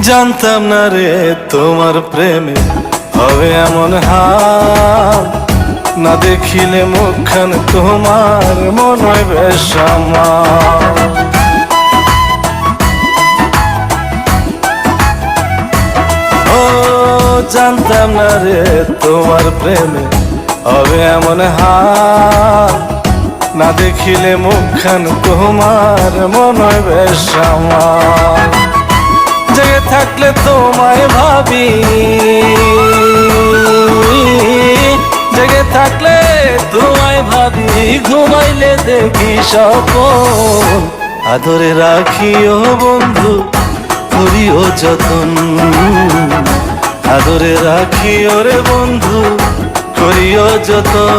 জানতাম না রে তোমার প্রেমে হবে এমন হাল, না দেখিলে মুখখান তোমার মনে হয় বেশ আমার। ও জানতাম না রে তোমার প্রেমে হবে এমন হাল, না দেখিলে মুখখান তোমার মনে হয় বেশ আমার। জেগে থাকলে তোমায় ভাবি, জেগে থাকলে তোমায় ভাবি, ঘুমাইলে দেখি স্বপ্ন। আদরে রাখিও বন্ধু, করিও যতন, আদরে রাখিও রে বন্ধু, করিও যতন।